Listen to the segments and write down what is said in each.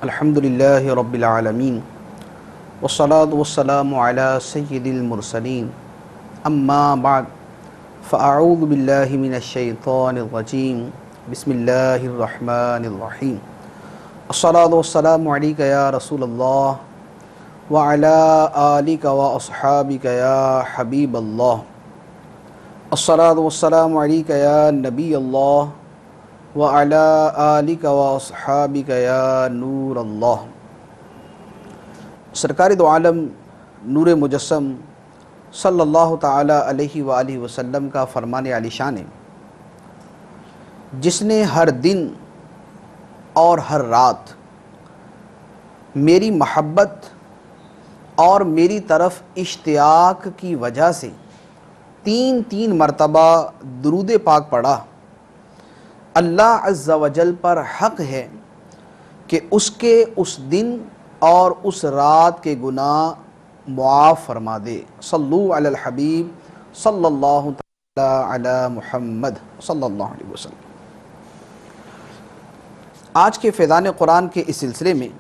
الحمدللہ رب العالمین والصلاة والسلام علی سید المرسلین اما بعد فاعوذ باللہ من الشیطان الرجیم بسم اللہ الرحمن الرحیم الصلاة والسلام علیک یا رسول اللہ وعلی آلک واصحابک یا حبیب اللہ الصلاة والسلام علیک یا نبی اللہ وعلى آلک واصحابک یا نور اللہ۔ سرکار دو عالم نور مجسم صلی اللہ تعالی علیہ وآلہ وسلم کا فرمان عالی شان ہے، جس نے ہر دن اور ہر رات میری محبت اور میری طرف اشتیاق کی وجہ سے تین مرتبہ درود پاک پڑھا، اللہ عز و جل پر حق ہے کہ اس کے اس دن اور اس رات کے گناہ معاف فرما دے۔ صلو علی الحبیب صلی اللہ تعالی علی محمد صلی اللہ علیہ وسلم۔ آج کے فیضان قرآن کے اس سلسلے میں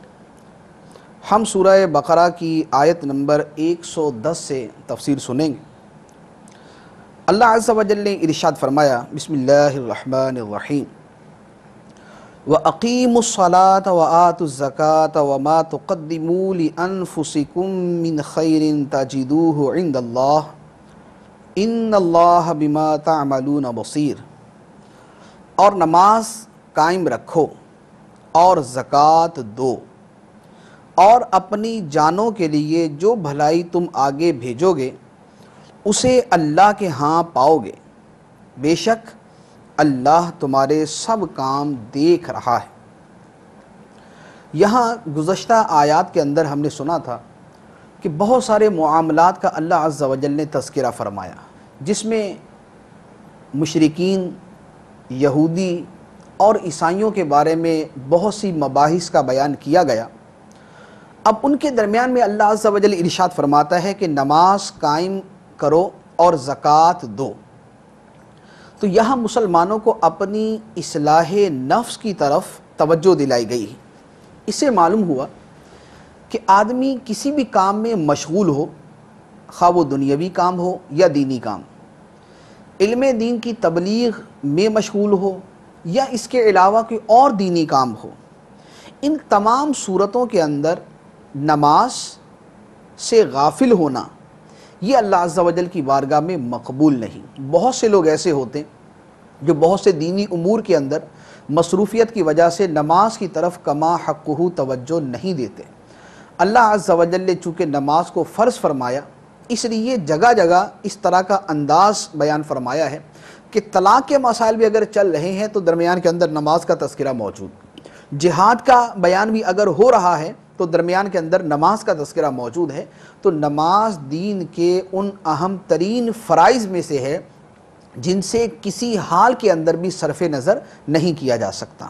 ہم سورہ بقرہ کی آیت نمبر 110 سے تفسیر سنیں گے۔ اللہ عز و جل نے ارشاد فرمایا، بسم اللہ الرحمن الرحیم، وَأَقِيمُوا الصَّلَاةَ وَآتُوا الزَّكَاةَ وَمَا تُقَدِّمُوا لِأَنفُسِكُم مِّنْ خَيْرٍ تَجِدُوهُ عِندَ اللَّهِ إِنَّ اللَّهَ بِمَا تَعْمَلُونَ بَصِيرٌ۔ اور نماز قائم رکھو اور زکوٰۃ دو، اور اپنی جانوں کے لیے جو بھلائی تم آگے بھیجو گے اسے اللہ کے ہاں پاؤ گے، بے شک اللہ تمہارے سب کام دیکھ رہا ہے۔ یہاں گزشتہ آیات کے اندر ہم نے سنا تھا کہ بہت سارے معاملات کا اللہ عز و جل نے تذکرہ فرمایا، جس میں مشرکین، یہودی اور عیسائیوں کے بارے میں بہت سی مباحث کا بیان کیا گیا۔ اب ان کے درمیان میں اللہ عز و جل ارشاد فرماتا ہے کہ نماز قائم کرو اور زکوٰۃ دو۔ تو یہاں مسلمانوں کو اپنی اصلاح نفس کی طرف توجہ دلائی گئی۔ اس سے معلوم ہوا کہ آدمی کسی بھی کام میں مشغول ہو، خواہ وہ دنیاوی کام ہو یا دینی کام، علم دین کی تبلیغ میں مشغول ہو یا اس کے علاوہ کوئی اور دینی کام ہو، ان تمام صورتوں کے اندر نماز سے غافل ہونا یہ اللہ عز و جل کی بارگاہ میں مقبول نہیں۔ بہت سے لوگ ایسے ہوتے ہیں جو بہت سے دینی امور کے اندر مصروفیت کی وجہ سے نماز کی طرف کما حقہ توجہ نہیں دیتے۔ اللہ عز و جل نے چونکہ نماز کو فرض فرمایا، اس لیے جگہ جگہ اس طرح کا انداز بیان فرمایا ہے کہ طلاق کے مسائل بھی اگر چل رہے ہیں تو درمیان کے اندر نماز کا تذکرہ موجود، جہاد کا بیان بھی اگر ہو رہا ہے تو درمیان کے اندر نماز کا تذکرہ موجود ہے۔ تو نماز دین کے ان اہم ترین فرائض میں سے ہے جن سے کسی حال کے اندر بھی صرف نظر نہیں کیا جا سکتا۔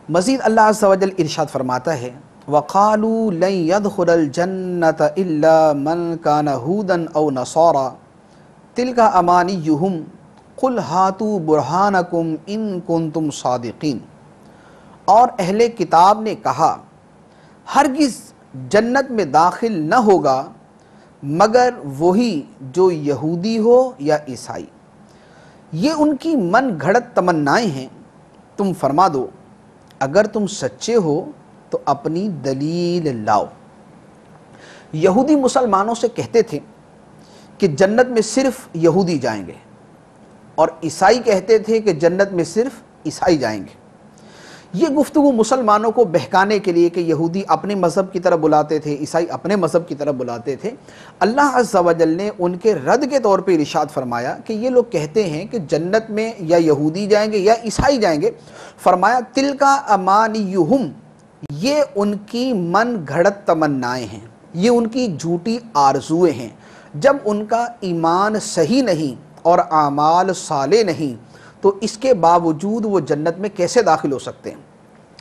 مزید اللہ عز و جل ارشاد فرماتا ہے، وَقَالُوا لَن يَدْخُلَ الْجَنَّةَ إِلَّا مَنْ كَانَ هُودًا أَوْ نَصَارَىٰ تِلْكَ أَمَانِيُّهُمْ قُلْ هَاتُوا بُرْهَانَكُمْ إِن كُنتُمْ صَادِقِينَ۔ اور اہل کتاب نے کہا، ہرگز جنت میں داخل نہ ہوگا مگر وہی جو یہودی ہو یا عیسائی، یہ ان کی من گھڑت تمنائیں ہیں۔ تم فرما دو اگر تم سچے ہو تو اپنی دلیل لاؤ۔ یہودی مسلمانوں سے کہتے تھے کہ جنت میں صرف یہودی جائیں گے، اور عیسائی کہتے تھے کہ جنت میں صرف عیسائی جائیں گے۔ یہ گفتگو مسلمانوں کو بہکانے کے لیے کہ یہودی اپنے مذہب کی طرف بلاتے تھے، عیسائی اپنے مذہب کی طرف بلاتے تھے، اللہ عز و جل نے ان کے رد کے طور پہ ارشاد فرمایا کہ یہ لوگ کہتے ہیں کہ جنت میں یا یہودی جائیں گے یا عیسائی جائیں گے۔ فرمایا تِلْکَ أَمَانِيُّهُمْ، یہ ان کی من گھڑت تمنائیں ہیں، یہ ان کی جھوٹی آرزویں ہیں۔ جب ان کا ایمان صحیح نہیں اور اعمال صالح نہیں تو اس کے باوجود وہ جنت میں کیسے داخل ہو سکتے ہیں؟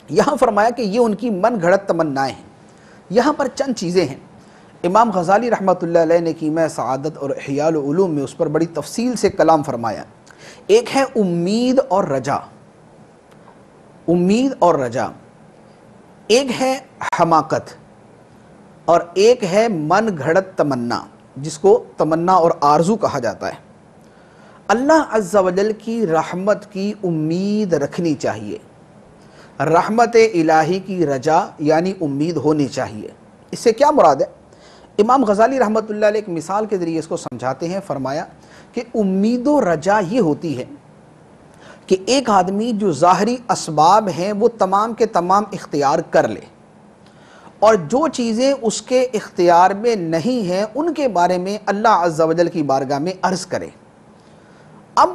یہاں فرمایا کہ یہ ان کی من گھڑت تمنائیں ہیں۔ یہاں پر چند چیزیں ہیں، امام غزالی رحمۃ اللہ علیہ نے کیمیا سعادت اور احیاء العلوم میں اس پر بڑی تفصیل سے کلام فرمایا۔ ایک ہے امید اور رجا، امید اور رجا۔ ایک ہے حماقت اور ایک ہے من گھڑت تمنا، جس کو تمنا اور آرزو کہا جاتا ہے۔ اللہ عز و جل کی رحمت کی امید رکھنی چاہیے، رحمت الہی کی رجا یعنی امید ہونی چاہیے۔ اس سے کیا مراد ہے؟ امام غزالی رحمۃ اللہ علیہ ایک مثال کے ذریعے اس کو سمجھاتے ہیں، فرمایا کہ امید و رجا یہ ہوتی ہے کہ ایک آدمی جو ظاہری اسباب ہیں وہ تمام کے تمام اختیار کر لے، اور جو چیزیں اس کے اختیار میں نہیں ہیں ان کے بارے میں اللہ عز و جل کی بارگاہ میں عرض کرے۔ اب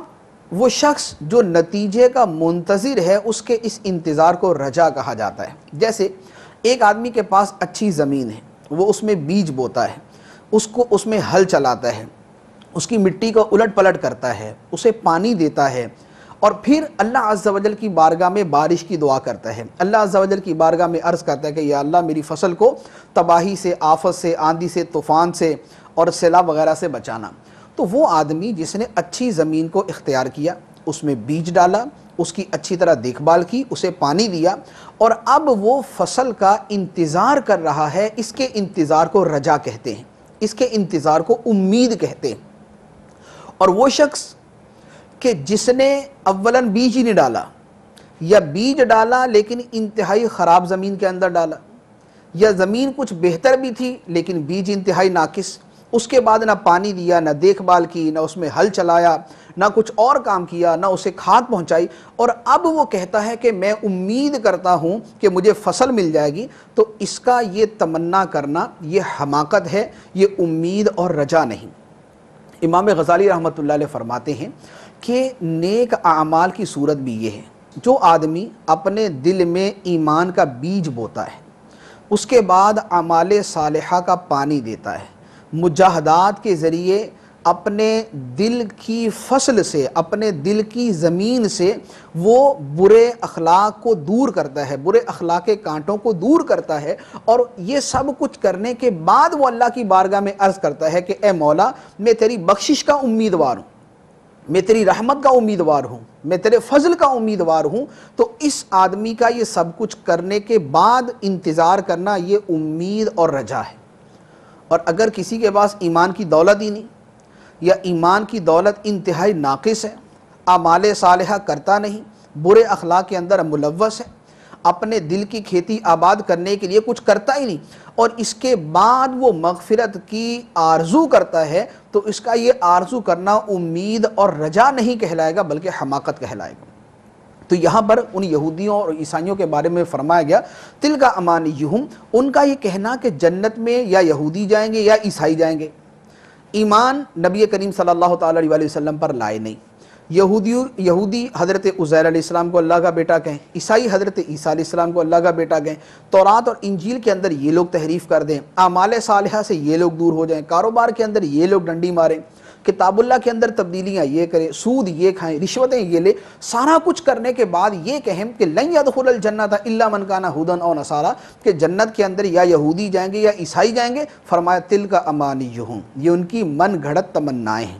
وہ شخص جو نتیجے کا منتظر ہے اس کے اس انتظار کو رجا کہا جاتا ہے۔ جیسے ایک آدمی کے پاس اچھی زمین ہے، وہ اس میں بیج بوتا ہے، اس میں ہل چلاتا ہے، اس کی مٹی کو الٹ پلٹ کرتا ہے، اسے پانی دیتا ہے، اور پھر اللہ عز و جل کی بارگاہ میں بارش کی دعا کرتا ہے، اللہ عز و جل کی بارگاہ میں عرض کرتا ہے کہ یا اللہ میری فصل کو تباہی سے، آفت سے، آندھی سے، طوفان سے اور سیلاب وغیرہ سے بچانا۔ تو وہ آدمی جس نے اچھی زمین کو اختیار کیا، اس میں بیج ڈالا، اس کی اچھی طرح دیکھ بھال کی، اسے پانی دیا، اور اب وہ فصل کا انتظار کر رہا ہے، اس کے انتظار کو رجا کہتے ہیں، اس کے انتظار کو امید کہتے ہیں۔ اور وہ شخص کہ جس نے اولاً بیج ہی نہیں ڈالا، یا بیج ڈالا لیکن انتہائی خراب زمین کے اندر ڈالا، یا زمین کچھ بہتر بھی تھی لیکن بیج انتہائی ناقص، اس کے بعد نہ پانی دیا، نہ دیکھ بھال کی، نہ اس میں ہل چلایا، نہ کچھ اور کام کیا، نہ اسے کھاد پہنچائی، اور اب وہ کہتا ہے کہ میں امید کرتا ہوں کہ مجھے فصل مل جائے گی، تو اس کا یہ تمنا کرنا یہ حماقت ہے، یہ امید اور رجا نہیں۔ امام غزالی رحمۃ اللہ علیہ فرماتے ہیں کہ نیک اعمال کی صورت بھی یہ ہے، جو آدمی اپنے دل میں ایمان کا بیج بوتا ہے، اس کے بعد اعمال صالحہ کا پانی دیتا ہے، مجاہدات کے ذریعے اپنے دل کی فصل سے، اپنے دل کی زمین سے وہ برے اخلاق کو دور کرتا ہے، برے اخلاق کے کانٹوں کو دور کرتا ہے، اور یہ سب کچھ کرنے کے بعد وہ اللہ کی بارگاہ میں عرض کرتا ہے کہ اے مولا میں تیری بخشش کا امیدوار ہوں، میں تیری رحمت کا امیدوار ہوں، میں تیرے فضل کا امیدوار ہوں۔ تو اس آدمی کا یہ سب کچھ کرنے کے بعد انتظار کرنا یہ امید اور رجا ہے۔ اور اگر کسی کے پاس ایمان کی دولت ہی نہیں، یا ایمان کی دولت انتہائی ناقص ہے، اعمال صالحہ کرتا نہیں، برے اخلاق کے اندر ملوث ہے، اپنے دل کی کھیتی آباد کرنے کے لیے کچھ کرتا ہی نہیں، اور اس کے بعد وہ مغفرت کی آرزو کرتا ہے، تو اس کا یہ آرزو کرنا امید اور رجا نہیں کہلائے گا بلکہ حماقت کہلائے گا۔ تو یہاں پر ان یہودیوں اور عیسائیوں کے بارے میں فرمایا گیا تل کا امانیہم، ان کا یہ کہنا کہ جنت میں یا یہودی جائیں گے یا عیسائی جائیں گے، ایمان نبی کریم صلی اللہ تعالیٰ علیہ وسلم پر لائے نہیں۔ یہودی حضرت عزیر علیہ السلام کو اللہ کا بیٹا کہیں، عیسائی حضرت عیسیٰ علیہ السلام کو اللہ کا بیٹا کہیں، تورات اور انجیل کے اندر یہ لوگ تحریف کر دیں، اعمال صالحہ سے یہ لوگ دور ہو جائیں، کاروبار کے اندر یہ لوگ ڈنڈی ماریں، کتاب اللہ کے اندر تبدیلیاں یہ کریں، سود یہ کھائیں، رشوتیں یہ لیں، سارا کچھ کرنے کے بعد یہ کہیں کہ لن يدخل الجنۃ الا من کان ھودا او نصارا، کہ جنت کے اندر یا یہودی جائیں گے یا عیسائی جائیں گے۔ فرمایا تل کا امانیہم، یہ ان کی من گھڑت تمنائیں ہیں،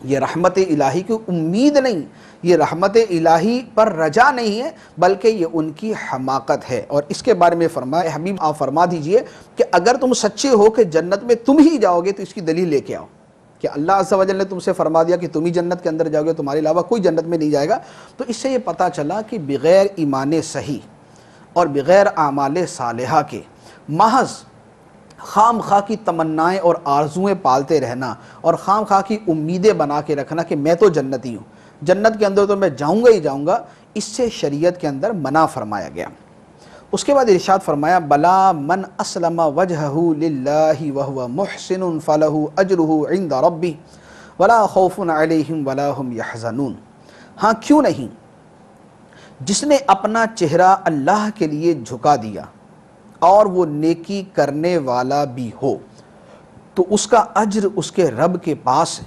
یہ رحمت الہی کی امید نہیں، یہ رحمت الہی پر رجا نہیں ہے، بلکہ یہ ان کی حماقت ہے۔ اور اس کے بارے میں فرمایا اے حبیب آپ فرما دیجئے کہ اگر تم سچے ہو کہ جنت میں تم ہی جاؤ گے تو اس کی دلیل لے کے آؤ، کہ اللہ عز و جل نے تم سے فرما دیا کہ تم ہی جنت کے اندر جاؤ گے، تمہارے علاوہ کوئی جنت میں نہیں جائے گا۔ تو اس سے یہ پتہ چلا کہ بغیر ایمان صحیح اور بغیر اعمال صالحہ کے محض خام خواہ کی تمنائیں اور آرزویں پالتے رہنا اور خام خواہ کی امیدیں بنا کے رکھنا کہ میں تو جنتی ہوں، جنت کے اندر تو میں جاؤں گا ہی جاؤں گا، اس سے شریعت کے اندر منع فرمایا گیا۔ اس کے بعد ارشاد فرمایا بلا من اسلم وجہہ للہ وہو محسن فلہ اجرہ عند ربہ ولا خوف علیہم ولا ہم یحزنون۔ ہاں کیوں نہیں، جس نے اپنا چہرہ اللہ کے لیے جھکا دیا اور وہ نیکی کرنے والا بھی ہو، تو اس کا اجر اس کے رب کے پاس ہے،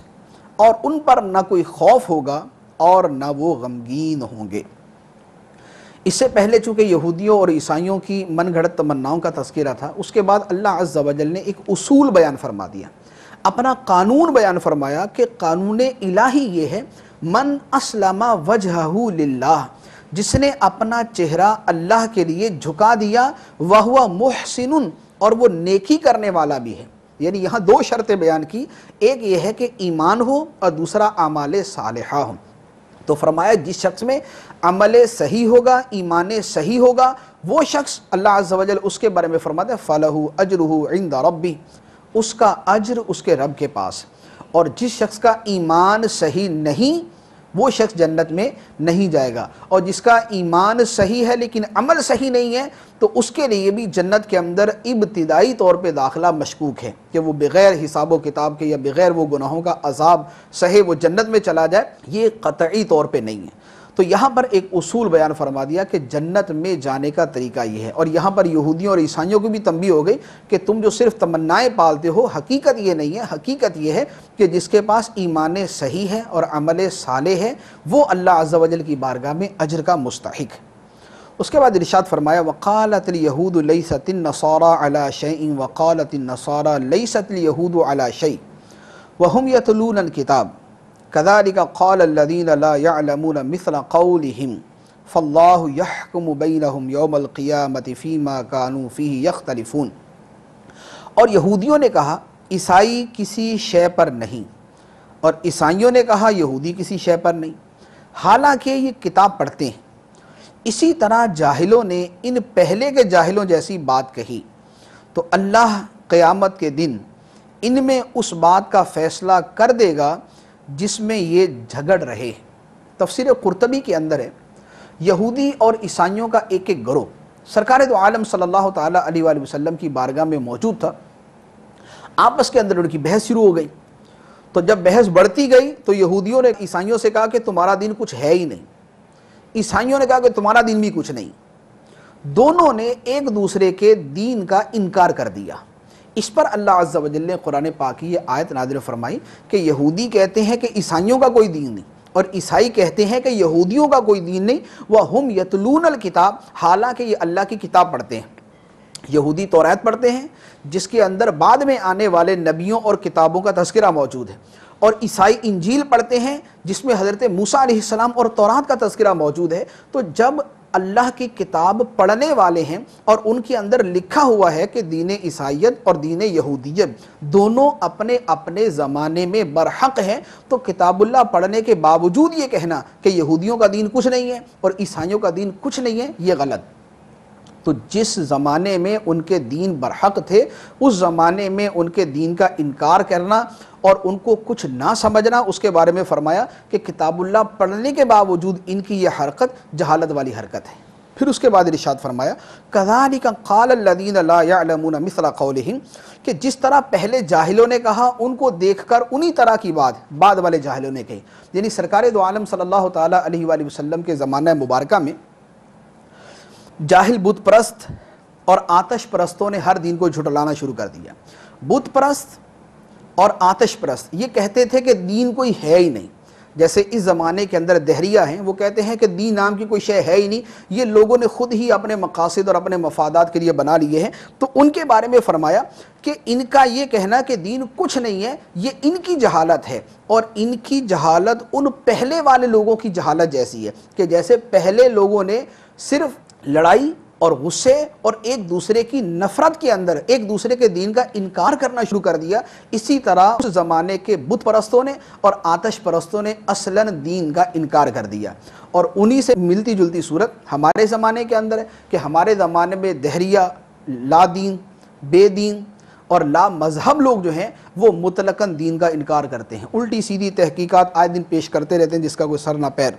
اور ان پر نہ کوئی خوف ہوگا اور نہ وہ غمگین ہوں گے۔ اس سے پہلے چونکہ یہودیوں اور عیسائیوں کی من گھڑت تمناؤں کا تذکرہ تھا، اس کے بعد اللہ عز و جل نے ایک اصول بیان فرما دیا، اپنا قانون بیان فرمایا کہ قانون الہی یہ ہے من اسلم وجہہ للہ، جس نے اپنا چہرہ اللہ کے لیے جھکا دیا وَهُوَ مُحْسِنٌ اور وہ نیکی کرنے والا بھی ہے. یعنی یہاں دو شرطیں بیان کی، ایک یہ ہے کہ ایمان ہو اور دوسرا اعمال صالحہ ہو. تو فرمایا جس شخص میں عمل صحیح ہوگا، ایمان صحیح ہوگا، وہ شخص اللہ عز و جل اس کے بارے میں فرماتا ہے فَلَهُ أَجْرُهُ عِنْدَ رَبِّهِ، اس کا اجر اس کے رب کے پاس. اور جس شخص کا ایمان صحیح نہیں وہ شخص جنت میں نہیں جائے گا، اور جس کا ایمان صحیح ہے لیکن عمل صحیح نہیں ہے تو اس کے لیے بھی جنت کے اندر ابتدائی طور پہ داخلہ مشکوک ہے کہ وہ بغیر حساب و کتاب کے یا بغیر وہ گناہوں کا عذاب سہے وہ جنت میں چلا جائے، یہ قطعی طور پہ نہیں ہے. تو یہاں پر ایک اصول بیان فرما دیا کہ جنت میں جانے کا طریقہ یہ ہے. اور یہاں پر یہودیوں اور عیسائیوں کو بھی تنبیہ ہو گئی کہ تم جو صرف تمنائیں پالتے ہو، حقیقت یہ نہیں ہے. حقیقت یہ ہے کہ جس کے پاس ایمان صحیح ہے اور عمل صالح ہے وہ اللہ عز و جل کی بارگاہ میں اجر کا مستحق ہے. اس کے بعد ارشاد فرمایا وَقَالَتِ الْيَهُودُ لَيْسَتِ النَّصَارَى عَلَى شَيْءٍ وَقَالَتِ النَّصَارَى لَيْسَتِ الْيَهُودُ عَلَى شَيْءٍ وَهُمْ يَتْلُونَ الْكِتَابَ كَذَلِكَ قَالَ الَّذِينَ لَا يَعْلَمُونَ مِثْلَ قَوْلِهِمْ فَاللَّهُ يَحْكُمُ بَيْنَهُمْ يَوْمَ الْقِيَامَةِ فِيمَا كَانُوا فِيهِ يَخْتَلِفُونَ. اور یہودیوں نے کہا عیسائی کسی شے پر نہیں، اور عیسائیوں نے کہا یہودی کسی شے پر نہیں، حالانکہ یہ کتاب پڑھتے ہیں. اسی طرح جاہلوں نے ان پہلے کے جاہلوں جیسی بات کہی تو اللہ قیامت کے دن ان میں اس بات کا فیصلہ کر دے گا جس میں یہ جھگڑ رہے. تفسیر قرطبی کے اندر ہے یہودی اور عیسائیوں کا ایک ایک گروہ سرکار دو عالم صلی اللہ تعالیٰ علیہ وآلہ وسلم کی بارگاہ میں موجود تھا. آپس کے اندر ان کی بحث شروع ہو گئی. تو جب بحث بڑھتی گئی تو یہودیوں نے عیسائیوں سے کہا کہ تمہارا دین کچھ ہے ہی نہیں، عیسائیوں نے کہا کہ تمہارا دین بھی کچھ نہیں. دونوں نے ایک دوسرے کے دین کا انکار کر دیا. اس پر اللہ عز و جل نے قرآن پاک کی یہ آیت نازل فرمائی کہ یہودی کہتے ہیں کہ عیسائیوں کا کوئی دین نہیں، اور عیسائی کہتے ہیں کہ یہودیوں کا کوئی دین نہیں. وَهُمْ يَتْلُونَ الْكِتَابَ، حالانکہ یہ اللہ کی کتاب پڑھتے ہیں. یہودی توریت پڑھتے ہیں جس کے اندر بعد میں آنے والے نبیوں اور کتابوں کا تذکرہ موجود ہے، اور عیسائی انجیل پڑھتے ہیں جس میں حضرت موسیٰ علیہ السلام اور تورات کا تذکرہ موجود ہے. تو جب اللہ کی کتاب پڑھنے والے ہیں اور ان کے اندر لکھا ہوا ہے کہ دین عیسائیت اور دین یہودیت دونوں اپنے اپنے زمانے میں برحق ہیں، تو کتاب اللہ پڑھنے کے باوجود یہ کہنا کہ یہودیوں کا دین کچھ نہیں ہے اور عیسائیوں کا دین کچھ نہیں ہے، یہ غلط. تو جس زمانے میں ان کے دین برحق تھے اس زمانے میں ان کے دین کا انکار کرنا اور ان کو کچھ نہ سمجھنا، اس کے بارے میں فرمایا کہ کتاب اللہ پڑھنے کے باوجود ان کی یہ حرکت جہالت والی حرکت ہے. پھر اس کے بعد ارشاد فرمایا كَذَلِكَ قَالَ الَّذِينَ لَا يَعْلَمُونَ مِثْلَ قَوْلِهِمْ، کہ جس طرح پہلے جاہلوں نے کہا ان کو دیکھ کر انہی طرح کی بات بعد والے جاہلوں نے کہی. یعنی سرکار دو عالم صلی اللہ تعالیٰ علیہ وآلہ وسلم کے زمانہ مبارکہ میں جاہل بت پرست اور آتش پرستوں نے ہر دین کو جھٹلانا شروع کر دیا. بت پرست اور آتش پرست یہ کہتے تھے کہ دین کوئی ہے ہی نہیں. جیسے اس زمانے کے اندر دہریہ ہیں، وہ کہتے ہیں کہ دین نام کی کوئی شے ہے ہی نہیں، یہ لوگوں نے خود ہی اپنے مقاصد اور اپنے مفادات کے لیے بنا لیے ہیں. تو ان کے بارے میں فرمایا کہ ان کا یہ کہنا کہ دین کچھ نہیں ہے یہ ان کی جہالت ہے، اور ان کی جہالت ان پہلے والے لوگوں کی جہالت جیسی ہے کہ جیسے پہلے لوگوں نے صرف لڑائی اور غصے اور ایک دوسرے کی نفرت کے اندر ایک دوسرے کے دین کا انکار کرنا شروع کر دیا، اسی طرح اس زمانے کے بت پرستوں نے اور آتش پرستوں نے اصلاً دین کا انکار کر دیا. اور انہی سے ملتی جلتی صورت ہمارے زمانے کے اندر ہے کہ ہمارے زمانے میں دہریہ، لا دین، بے دین اور لا مذہب لوگ جو ہیں وہ مطلقاً دین کا انکار کرتے ہیں، الٹی سیدھی تحقیقات آئے دن پیش کرتے رہتے ہیں جس کا کوئی سر نہ پیر.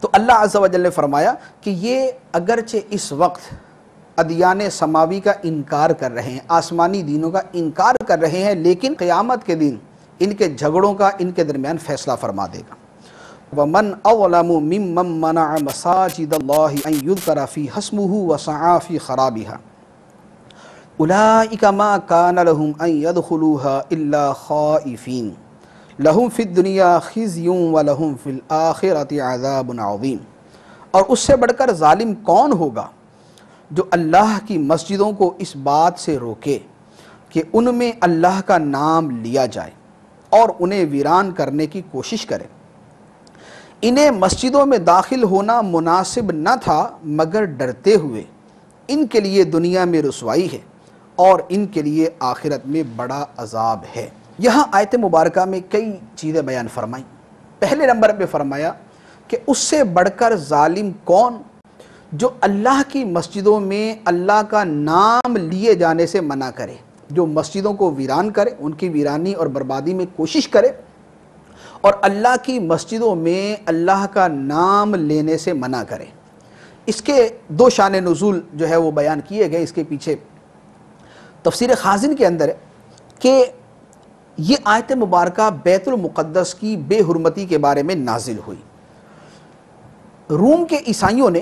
تو اللہ عز و جل نے فرمایا کہ یہ اگرچہ اس وقت ادیان سماوی کا انکار کر رہے ہیں، آسمانی دینوں کا انکار کر رہے ہیں، لیکن قیامت کے دن ان کے جھگڑوں کا ان کے درمیان فیصلہ فرما دے گا. وَمَنْ أَظْلَمُ مِمَّنْ مَنَعَ مَسَاجِدَ اللَّهِ أَنْ يُذْكَرَ فِيهَا اسْمُهُ وَسَعَىٰ فِي خَرَابِهَا أُولَٰئِكَ مَا كَانَ لَهُمْ أَنْ يَدْخُلُوهَا إِلَّا خَائِفِينَ لَهُمْ فِي الدُّنْيَا خِزْيٌ وَلَهُمْ فِي الْآخِرَةِ عَذَابٌ عَظِيمٌ. اور اس سے بڑھ کر ظالم کون ہوگا جو اللہ کی مسجدوں کو اس بات سے روکے کہ ان میں اللہ کا نام لیا جائے اور انہیں ویران کرنے کی کوشش کرے. انہیں مسجدوں میں داخل ہونا مناسب نہ تھا مگر ڈرتے ہوئے، ان کے لیے دنیا میں رسوائی ہے اور ان کے لیے آخرت میں بڑا عذاب ہے۔ یہاں آیت مبارکہ میں کئی چیزیں بیان فرمائیں۔ پہلے نمبر پہ فرمایا کہ اس سے بڑھ کر ظالم کون جو اللہ کی مسجدوں میں اللہ کا نام لیے جانے سے منع کرے، جو مسجدوں کو ویران کرے، ان کی ویرانی اور بربادی میں کوشش کرے، اور اللہ کی مسجدوں میں اللہ کا نام لینے سے منع کرے۔ اس کے دو شان نزول جو ہے وہ بیان کیے گئے۔ اس کے پیچھے تفسیر خازن کے اندر ہے کہ یہ آیت مبارکہ بیت المقدس کی بے حرمتی کے بارے میں نازل ہوئی۔ روم کے عیسائیوں نے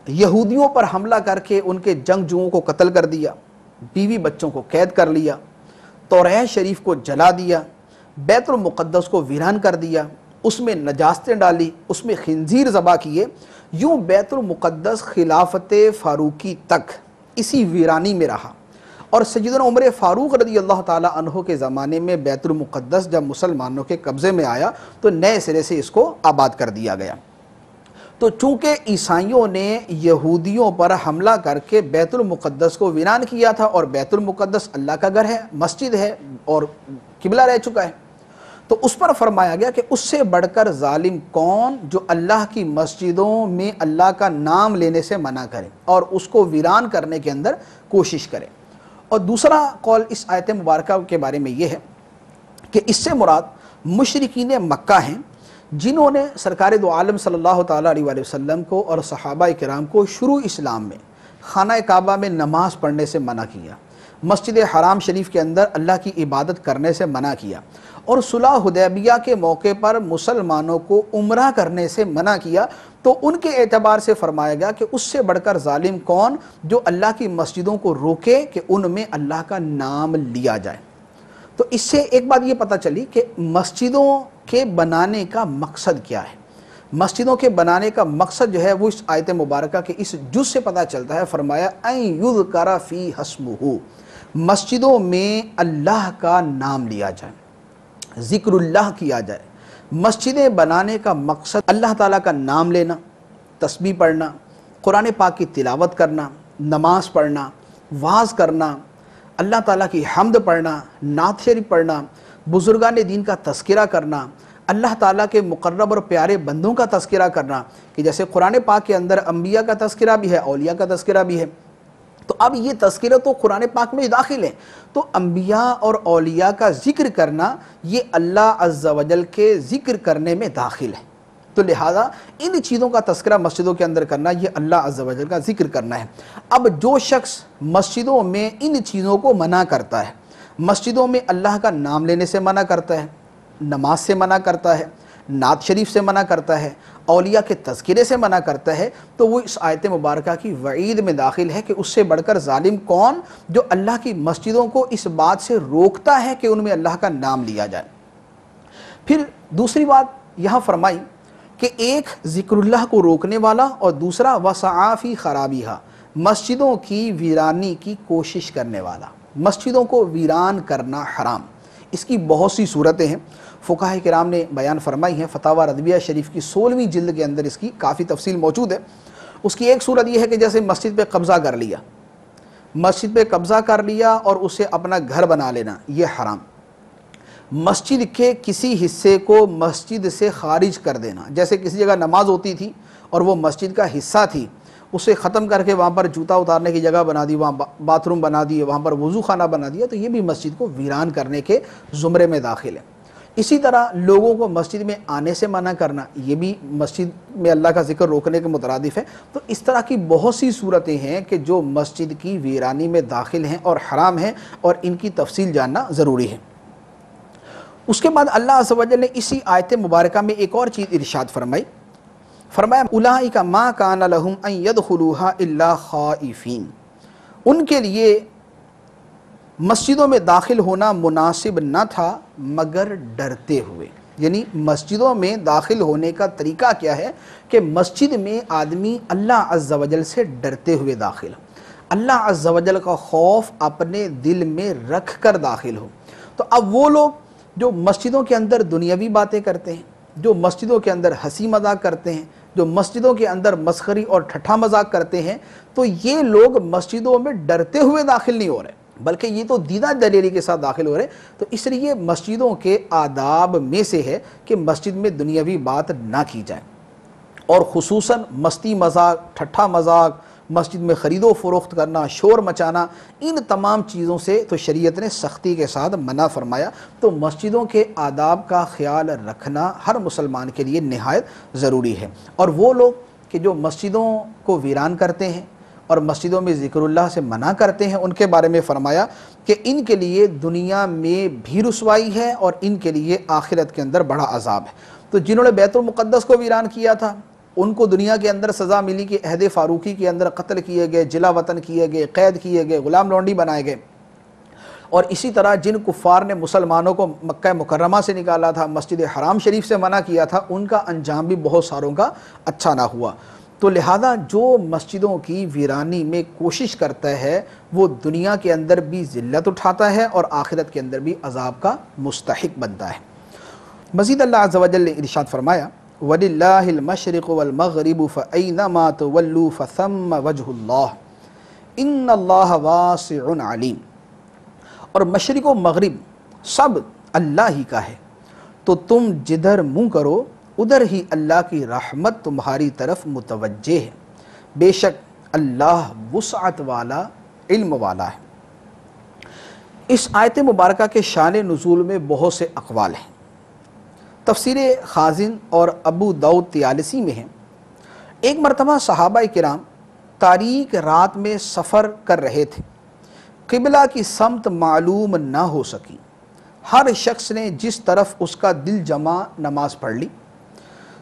یہودیوں پر حملہ کر کے ان کے جنگجوؤں کو قتل کر دیا، بیوی بچوں کو قید کر لیا، توریت شریف کو جلا دیا، بیت المقدس کو ویران کر دیا، اس میں نجاستیں ڈالی، اس میں خنزیر ذبح کیے۔ یوں بیت المقدس خلافت فاروقی تک اسی ویرانی میں رہا، اور سیدنا عمر فاروق رضی اللہ تعالیٰ عنہ کے زمانے میں بیت المقدس جب مسلمانوں کے قبضے میں آیا تو نئے سرے سے اس کو آباد کر دیا گیا۔ تو چونکہ عیسائیوں نے یہودیوں پر حملہ کر کے بیت المقدس کو ویران کیا تھا، اور بیت المقدس اللہ کا گھر ہے، مسجد ہے اور قبلہ رہ چکا ہے، تو اس پر فرمایا گیا کہ اس سے بڑھ کر ظالم کون جو اللہ کی مسجدوں میں اللہ کا نام لینے سے منع کرے اور اس کو ویران کرنے کے اندر کوشش کرے۔ اور دوسرا قول اس آیت مبارکہ کے بارے میں یہ ہے کہ اس سے مراد مشرکین مکہ ہیں جنہوں نے سرکار دو عالم صلی اللہ تعالیٰ علیہ وآلہ وسلم کو اور صحابہ کرام کو شروع اسلام میں خانہ کعبہ میں نماز پڑھنے سے منع کیا، مسجد حرام شریف کے اندر اللہ کی عبادت کرنے سے منع کیا، اور صلح حدیبیہ کے موقع پر مسلمانوں کو عمرہ کرنے سے منع کیا۔ تو ان کے اعتبار سے فرمایا گیا کہ اس سے بڑھ کر ظالم کون جو اللہ کی مسجدوں کو روکے کہ ان میں اللہ کا نام لیا جائے۔ تو اس سے ایک بات یہ پتہ چلی کہ مسجدوں کے بنانے کا مقصد کیا ہے۔ مسجدوں کے بنانے کا مقصد جو ہے وہ اس آیت مبارکہ کے اس جز سے پتہ چلتا ہے۔ فرمایا اَن یُذْکَرَ فِیہَا اسْمُہُ، مسجدوں میں اللہ کا نام لیا جائے، ذکر اللہ کیا جائے۔ مسجدیں بنانے کا مقصد اللہ تعالیٰ کا نام لینا، تسبیح پڑھنا، قرآن پاک کی تلاوت کرنا، نماز پڑھنا، وعظ کرنا، اللہ تعالیٰ کی حمد پڑھنا، نعت شریف پڑھنا، بزرگان دین کا تذکرہ کرنا، اللہ تعالیٰ کے مقرب اور پیارے بندوں کا تذکرہ کرنا، کہ جیسے قرآن پاک کے اندر انبیاء کا تذکرہ بھی ہے، اولیاء کا تذکرہ بھی ہے۔ تو اب یہ تذکرہ تو قرآن پاک میں داخل ہے، تو انبیاء اور اولیاء کا ذکر کرنا یہ اللہ عز و جل کے ذکر کرنے میں داخل ہے۔ تو لہٰذا ان چیزوں کا تذکرہ مسجدوں کے اندر کرنا یہ اللہ عز و جل کا ذکر کرنا ہے۔ اب جو شخص مسجدوں میں ان چیزوں کو منع کرتا ہے، مسجدوں میں اللہ کا نام لینے سے منع کرتا ہے، نماز سے منع کرتا ہے، نعت شریف سے منع کرتا ہے، اولیاء کے تذکرے سے منع کرتا ہے، تو وہ اس آیت مبارکہ کی وعید میں داخل ہے کہ اس سے بڑھ کر ظالم کون جو اللہ کی مسجدوں کو اس بات سے روکتا ہے کہ ان میں اللہ کا نام لیا جائے۔ پھر دوسری بات یہاں فرمائی کہ ایک ذکر اللہ کو روکنے والا اور دوسرا وسعیٰ فی خرابیہا، مسجدوں کی ویرانی کی کوشش کرنے والا۔ مسجدوں کو ویران کرنا حرام، اس کی بہت سی صورتیں ہیں، فقہاء کرام نے بیان فرمائی ہیں۔ فتاویٰ رضویہ شریف کی 16ویں جلد کے اندر اس کی کافی تفصیل موجود ہے۔ اس کی ایک صورت یہ ہے کہ جیسے مسجد پہ قبضہ کر لیا، مسجد پہ قبضہ کر لیا اور اسے اپنا گھر بنا لینا، یہ حرام۔ مسجد کے کسی حصے کو مسجد سے خارج کر دینا، جیسے کسی جگہ نماز ہوتی تھی اور وہ مسجد کا حصہ تھی، اسے ختم کر کے وہاں پر جوتا اتارنے کی جگہ بنا دی، وہاں باتھ روم بنا دیے، وہاں پر وضو خانہ بنا دیا، تو یہ بھی مسجد کو ویران کرنے کے زمرے میں داخل ہے۔ اسی طرح لوگوں کو مسجد میں آنے سے منع کرنا، یہ بھی مسجد میں اللہ کا ذکر روکنے کے مترادف ہے۔ تو اس طرح کی بہت سی صورتیں ہیں کہ جو مسجد کی ویرانی میں داخل ہیں اور حرام ہیں، اور ان کی تفصیل جاننا ضروری ہے۔ اس کے بعد اللہ عز و جل نے اسی آیت مبارکہ میں ایک اور چیز ارشاد فرمائی، فرمایا اولئک ما کان لہم ان یدخلوها الا خائفین، ان کے لیے مسجدوں میں داخل ہونا مناسب نہ تھا مگر ڈرتے ہوئے۔ یعنی مسجدوں میں داخل ہونے کا طریقہ کیا ہے کہ مسجد میں آدمی اللہ عز و جل سے ڈرتے ہوئے داخل ہو، اللہ عز و جل کا خوف اپنے دل میں رکھ کر داخل ہو۔ تو اب وہ لوگ جو مسجدوں کے اندر دنیاوی باتیں کرتے ہیں، جو مسجدوں کے اندر ہنسی مذاق کرتے ہیں، جو مسجدوں کے اندر مسخری اور ٹھٹھا مذاق کرتے ہیں، تو یہ لوگ مسجدوں میں ڈرتے ہوئے داخل نہیں ہو رہے بلکہ یہ تو دیدہ دلیری کے ساتھ داخل ہو رہے۔ تو اس لیے مسجدوں کے آداب میں سے ہے کہ مسجد میں دنیاوی بات نہ کی جائے، اور خصوصاً مستی مذاق، ٹھٹھا مذاق، مسجد میں خرید و فروخت کرنا، شور مچانا، ان تمام چیزوں سے تو شریعت نے سختی کے ساتھ منع فرمایا۔ تو مسجدوں کے آداب کا خیال رکھنا ہر مسلمان کے لیے نہایت ضروری ہے۔ اور وہ لوگ کہ جو مسجدوں کو ویران کرتے ہیں اور مسجدوں میں ذکر اللہ سے منع کرتے ہیں، ان کے بارے میں فرمایا کہ ان کے لیے دنیا میں بھی رسوائی ہے اور ان کے لیے آخرت کے اندر بڑا عذاب ہے۔ تو جنہوں نے بیت المقدس کو ویران کیا تھا، ان کو دنیا کے اندر سزا ملی کہ عہد فاروقی کے اندر قتل کیے گئے، جلا وطن کیے گئے، قید کیے گئے، غلام لونڈی بنائے گئے۔ اور اسی طرح جن کفار نے مسلمانوں کو مکہ مکرمہ سے نکالا تھا، مسجد حرام شریف سے منع کیا تھا، ان کا انجام بھی بہت ساروں کا اچھا نہ ہوا۔ تو لہذا جو مسجدوں کی ویرانی میں کوشش کرتا ہے وہ دنیا کے اندر بھی ذلت اٹھاتا ہے اور آخرت کے اندر بھی عذاب کا مستحق بنتا ہے۔ مزید اللہ عز و جل نے ارشاد فرمایا وَلِلَّهِ الْمَشْرِقُ وَالْمَغْرِبُ فَأَيْنَمَا تُوَلُّوا فَثَمَّ وَجْهُ اللَّهِ إِنَّ اللَّهَ وَاسِعٌ عَلِيمٌ، اور مشرق و مغرب سب اللہ ہی کا ہے، تو تم جدھر منہ کرو ادھر ہی اللہ کی رحمت تمہاری طرف متوجہ ہے، بے شک اللہ وسعت والا، علم والا ہے۔ اس آیت مبارکہ کے شان نزول میں بہت سے اقوال ہیں۔ تفسیر خازن اور ابو داؤد طیالسی میں ہیں، ایک مرتبہ صحابہ کرام تاریک رات میں سفر کر رہے تھے، قبلہ کی سمت معلوم نہ ہو سکی، ہر شخص نے جس طرف اس کا دل جمع نماز پڑھ لی۔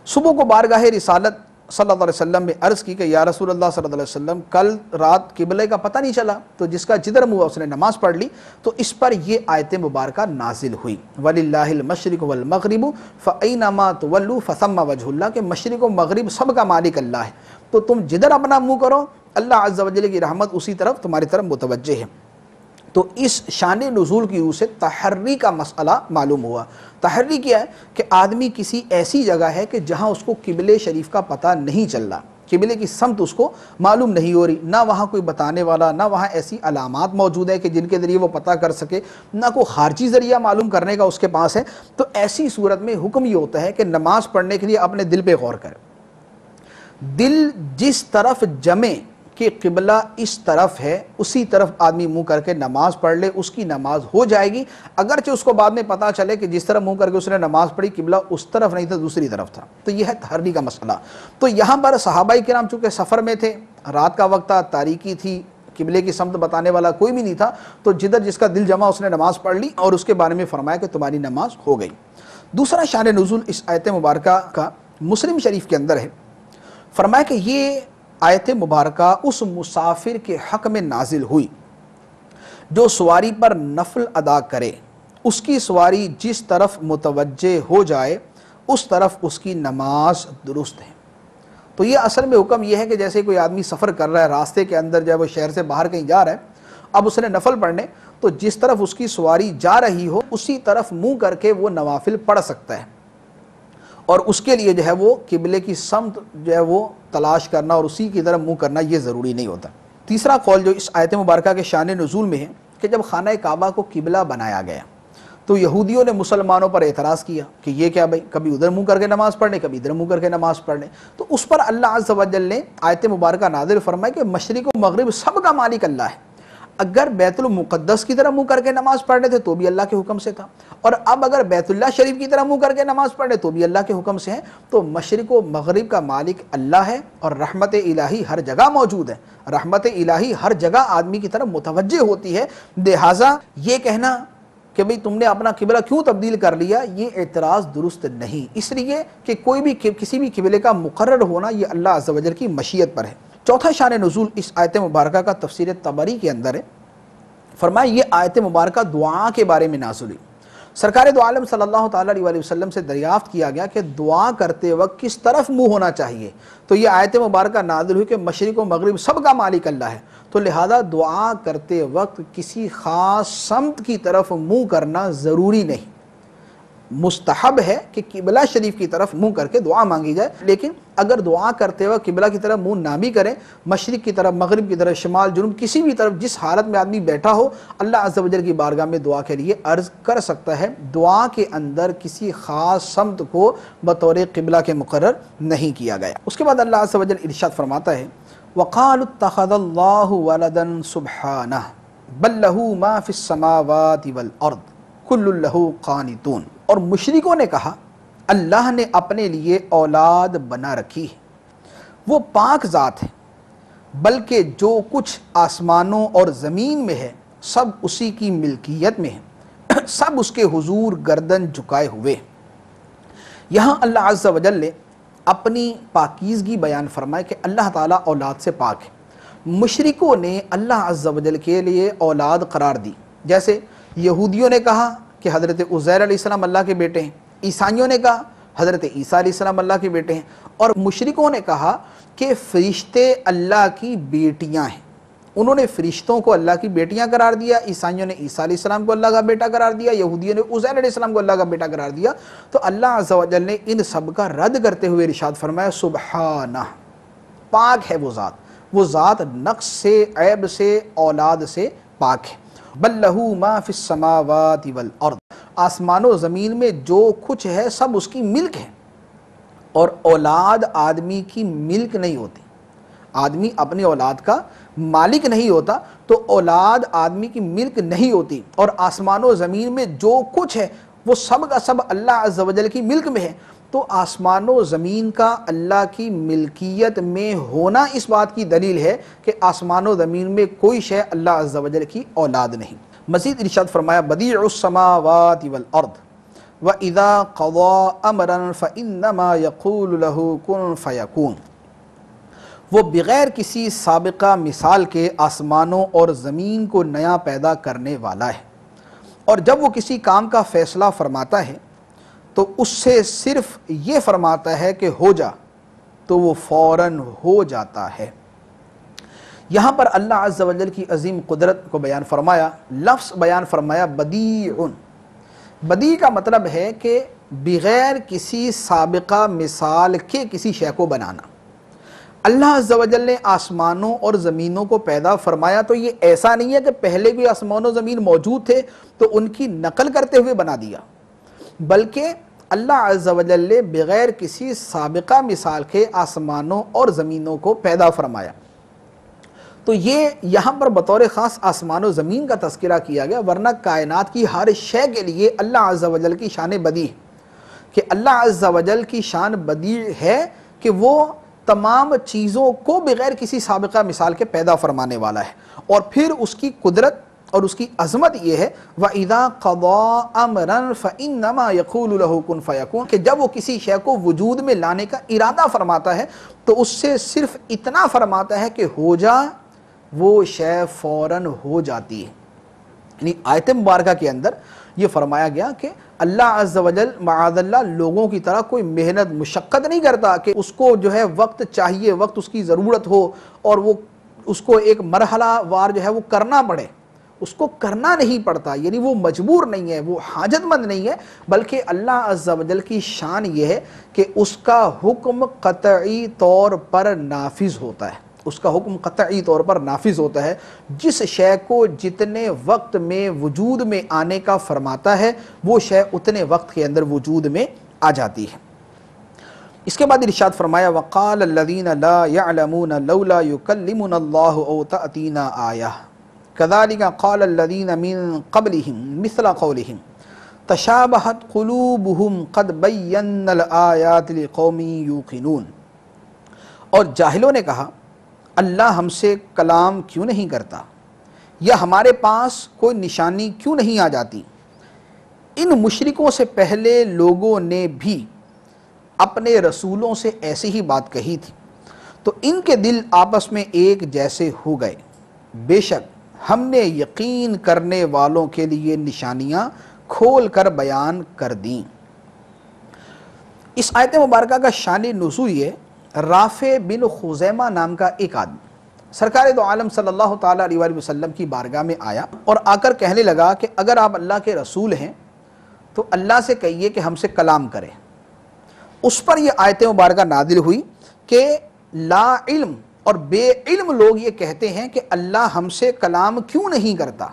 صبح کو بارگاہ رسالت صلی اللہ علیہ وسلم میں عرض کی کہ یا رسول اللہ صلی اللہ علیہ وسلم، کل رات قبلے کا پتہ نہیں چلا، تو جس کا جدھر منہ اس نے نماز پڑھ لی۔ تو اس پر یہ آیت مبارکہ نازل ہوئی وَلِلَّهِ الْمَشْرِقُ وَالْمَغْرِبُ فَأَيْنَمَا تُوَلُّوا فَثَمَّ وَجْهُ اللَّهِ، کہ مشرق و مغرب سب کا مالک اللہ ہے، تو تم جدھر اپنا منہ کرو اللہ عز و جل کی رحمت اسی طرف تمہاری طرف متوجہ ہے۔ تو اس شان نزول کی روح سے تحری کا مسئلہ معلوم ہوا۔ تحری کیا ہے کہ آدمی کسی ایسی جگہ ہے کہ جہاں اس کو قبلے شریف کا پتہ نہیں چل رہا، قبلے کی سمت اس کو معلوم نہیں ہو رہی، نہ وہاں کوئی بتانے والا، نہ وہاں ایسی علامات موجود ہے کہ جن کے ذریعے وہ پتہ کر سکے، نہ کوئی خارجی ذریعہ معلوم کرنے کا اس کے پاس ہے۔ تو ایسی صورت میں حکم یہ ہوتا ہے کہ نماز پڑھنے کے لیے اپنے دل پہ غور کرے، دل جس طرف جمے کہ قبلہ اس طرف ہے اسی طرف آدمی منہ کر کے نماز پڑھ لے، اس کی نماز ہو جائے گی، اگرچہ اس کو بعد میں پتہ چلے کہ جس طرح منہ کر کے اس نے نماز پڑھی قبلہ اس طرف نہیں تھا، دوسری طرف تھا۔ تو یہ ہے تحری کا مسئلہ۔ تو یہاں پر صحابہ کرام چونکہ سفر میں تھے، رات کا وقت تھا، تاریکی تھی، قبلے کی سمت بتانے والا کوئی بھی نہیں تھا، تو جدھر جس کا دل جمع اس نے نماز پڑھ لی اور اس کے بارے میں فرمایا کہ تمہاری نماز ہو گئی۔ دوسرا شان نزول اس آیت مبارکہ کا مسلم شریف کے اندر ہے، فرمایا کہ یہ آیت مبارکہ اس مسافر کے حق میں نازل ہوئی جو سواری پر نفل ادا کرے، اس کی سواری جس طرف متوجہ ہو جائے اس طرف اس کی نماز درست ہے۔ تو یہ اصل میں حکم یہ ہے کہ جیسے کوئی آدمی سفر کر رہا ہے، راستے کے اندر جب وہ شہر سے باہر کہیں جا رہا ہے، اب اس نے نفل پڑھنے، تو جس طرف اس کی سواری جا رہی ہو اسی طرف منہ کر کے وہ نوافل پڑھ سکتا ہے، اور اس کے لیے جو ہے وہ قبلے کی سمت جو ہے وہ تلاش کرنا اور اسی کی طرف منہ کرنا یہ ضروری نہیں ہوتا۔ تیسرا قول جو اس آیت مبارکہ کے شان نزول میں ہے کہ جب خانہ کعبہ کو قبلہ بنایا گیا تو یہودیوں نے مسلمانوں پر اعتراض کیا کہ یہ کیا بھائی، کبھی ادھر منہ کر کے نماز پڑھنے، کبھی ادھر منہ کر کے نماز پڑھنے۔ تو اس پر اللہ عز و جل نے آیت مبارکہ نازل فرمائی کہ مشرق و مغرب سب کا مالک اللہ ہے۔ اگر بیت المقدس کی طرف منہ کر کے نماز پڑھنے تھے تو بھی اللہ کے حکم سے تھا، اور اب اگر بیت اللہ شریف کی طرف منہ کر کے نماز پڑھنے تو بھی اللہ کے حکم سے ہے۔ تو مشرق و مغرب کا مالک اللہ ہے اور رحمت الہی ہر جگہ موجود ہے، رحمت الہی ہر جگہ آدمی کی طرف متوجہ ہوتی ہے۔ لہٰذا یہ کہنا کہ بھئی تم نے اپنا قبلہ کیوں تبدیل کر لیا، یہ اعتراض درست نہیں، اس لیے کہ کوئی بھی کسی بھی قبلے کا مقرر ہونا یہ اللہ عز و جل کی مشیت پر ہے۔ چوتھا شان نزول اس آیت مبارکہ کا تفسیر طبری کے اندر ہے، فرمایا یہ آیت مبارکہ دعا کے بارے میں نازل ہوئی۔ سرکار دو عالم صلی اللہ تعالیٰ علیہ وسلم سے دریافت کیا گیا کہ دعا کرتے وقت کس طرف منہ ہونا چاہیے، تو یہ آیت مبارکہ نازل ہوئی کہ مشرق و مغرب سب کا مالک اللہ ہے، تو لہذا دعا کرتے وقت کسی خاص سمت کی طرف منہ کرنا ضروری نہیں۔ مستحب ہے کہ قبلہ شریف کی طرف منہ کر کے دعا مانگی جائے، لیکن اگر دعا کرتے وقت قبلہ کی طرف منہ نہ بھی کریں، مشرق کی طرف، مغرب کی طرف، شمال، جنوب، کسی بھی طرف جس حالت میں آدمی بیٹھا ہو اللہ عز و جل کی بارگاہ میں دعا کے لیے عرض کر سکتا ہے۔ دعا کے اندر کسی خاص سمت کو بطور قبلہ کے مقرر نہیں کیا گیا۔ اس کے بعد اللہ عز و جل ارشاد فرماتا ہے وَقَالُوا اتَّخَذَ اللَّهُ وَلَدًا سُبْحَانَهُ بَل لَّهُ مَا فِي السَّمَاوَاتِ وَالْأَرْضِ كُلٌّ لَّهُ قَانِتُونَ۔ اور مشرکوں نے کہا اللہ نے اپنے لیے اولاد بنا رکھی ہے، وہ پاک ذات ہے، بلکہ جو کچھ آسمانوں اور زمین میں ہے سب اسی کی ملکیت میں ہے، سب اس کے حضور گردن جھکائے ہوئے۔ یہاں اللہ عز و جل نے اپنی پاکیزگی بیان فرمائے کہ اللہ تعالیٰ اولاد سے پاک ہے۔ مشرکوں نے اللہ عز و جل کے لیے اولاد قرار دی، جیسے یہودیوں نے کہا کہ حضرت عزیر علیہ السلام اللہ کے بیٹے ہیں، عیسائیوں نے کہا حضرت عیسیٰ علیہ السلام اللہ کے بیٹے ہیں، اور مشرکوں نے کہا کہ فرشتے اللہ کی بیٹیاں ہیں۔ انہوں نے فرشتوں کو اللہ کی بیٹیاں قرار دیا، عیسائیوں نے عیسیٰ علیہ السلام کو اللہ کا بیٹا قرار دیا، یہودیوں نے عزیر علیہ السلام کو اللہ کا بیٹا قرار دیا۔ تو اللہ عز و جل نے ان سب کا رد کرتے ہوئے ارشاد فرمایا سبحانہ، پاک ہے وہ ذات نقص سے، عیب سے، اولاد سے پاک ہے۔ بل لہو ما فی السماوات والارض، آسمان و زمین میں جو کچھ ہے سب اس کی ملک ہے، اور اولاد آدمی کی ملک نہیں ہوتی، آدمی اپنی اولاد کا مالک نہیں ہوتا، تو اولاد آدمی کی ملک نہیں ہوتی، اور آسمان و زمین میں جو کچھ ہے وہ سب کا سب اللہ عز و جل کی ملک میں ہے۔ تو آسمان و زمین کا اللہ کی ملکیت میں ہونا اس بات کی دلیل ہے کہ آسمان و زمین میں کوئی شے اللہ عز و جل کی اولاد نہیں۔ مزید ارشاد فرمایا بدیع السماوات والارض وَإِذَا قَضَى أَمْرًا فَإِنَّمَا يَقُولُ لَهُ كُن فَيَكُونُ، وہ بغیر کسی سابقہ مثال کے آسمانوں اور زمین کو نیا پیدا کرنے والا ہے، اور جب وہ کسی کام کا فیصلہ فرماتا ہے تو اس سے صرف یہ فرماتا ہے کہ ہو جا، تو وہ فوراً ہو جاتا ہے۔ یہاں پر اللہ عز و جل کی عظیم قدرت کو بیان فرمایا، لفظ بیان فرمایا بدیع۔ بدیع کا مطلب ہے کہ بغیر کسی سابقہ مثال کے کسی شے کو بنانا۔ اللہ عز و جل نے آسمانوں اور زمینوں کو پیدا فرمایا تو یہ ایسا نہیں ہے کہ پہلے بھی آسمان و زمین موجود تھے تو ان کی نقل کرتے ہوئے بنا دیا، بلکہ اللہ عز و جل نے بغیر کسی سابقہ مثال کے آسمانوں اور زمینوں کو پیدا فرمایا۔ تو یہ یہاں پر بطور خاص آسمان و زمین کا تذکرہ کیا گیا، ورنہ کائنات کی ہر شے کے لیے اللہ عز و جل کی شان بدیع ہے، کہ اللہ عز و جل کی شان بدیع ہے کہ وہ تمام چیزوں کو بغیر کسی سابقہ مثال کے پیدا فرمانے والا ہے۔ اور پھر اس کی قدرت اور اس کی عظمت یہ ہے وَإِذَا قَضَى أَمْرًا فَإِنَّمَا يَقُولُ لَهُ كُن فَيَكُونُ، کہ جب وہ کسی شے کو وجود میں لانے کا ارادہ فرماتا ہے تو اس سے صرف اتنا فرماتا ہے کہ ہو جا، وہ شے فوراً ہو جاتی ہے۔ یعنی آیت مبارکہ کے اندر یہ فرمایا گیا کہ اللہ عز و جل معاذ اللہ لوگوں کی طرح کوئی محنت مشقت نہیں کرتا کہ اس کو جو ہے وقت چاہیے، وقت اس کی ضرورت ہو اور وہ اس کو ایک مرحلہ وار جو ہے وہ کرنا پڑے، اس کو کرنا نہیں پڑتا، یعنی وہ مجبور نہیں ہے، وہ حاجت مند نہیں ہے، بلکہ اللہ عز و جل کی شان یہ ہے کہ اس کا حکم قطعی طور پر نافذ ہوتا ہے، اس کا حکم قطعی طور پر نافذ ہوتا ہے، جس شے کو جتنے وقت میں وجود میں آنے کا فرماتا ہے وہ شے اتنے وقت کے اندر وجود میں آ جاتی ہے۔ اس کے بعد ارشاد فرمایا وَقَالَ الَّذِينَ لَا يَعْلَمُونَ لَوْلَا يُكَلِّمُنَا اللَّهُ أَوْ تَأْتِينَا آيَةٌ كَذَلِكَ قَالَ الَّذِينَ مِن قَبْلِهِمْ مِثْلَ قَوْلِهِمْ تَشَابَهَتْ قُلُوبُهُمْ قَدْ بَيَّنَّا الْآيَاتِ لِقَوْمٍ يُوقِنُونَ، اور جاہلوں نے کہا اللہ ہم سے کلام کیوں نہیں کرتا، یا ہمارے پاس کوئی نشانی کیوں نہیں آ جاتی۔ ان مشرکوں سے پہلے لوگوں نے بھی اپنے رسولوں سے ایسی ہی بات کہی تھی، تو ان کے دل آپس میں ایک جیسے ہو گئے، بے شک ہم نے یقین کرنے والوں کے لیے نشانیاں کھول کر بیان کر دیں۔ اس آیت مبارکہ کا شان نزول یہ رافع بن خزیمہ نام کا ایک آدمی سرکار دو عالم صلی اللہ تعالیٰ علیہ وسلم کی بارگاہ میں آیا اور آ کر کہنے لگا کہ اگر آپ اللہ کے رسول ہیں تو اللہ سے کہیے کہ ہم سے کلام کرے۔ اس پر یہ آیت مبارکہ نازل ہوئی کہ لا علم اور بے علم لوگ یہ کہتے ہیں کہ اللہ ہم سے کلام کیوں نہیں کرتا۔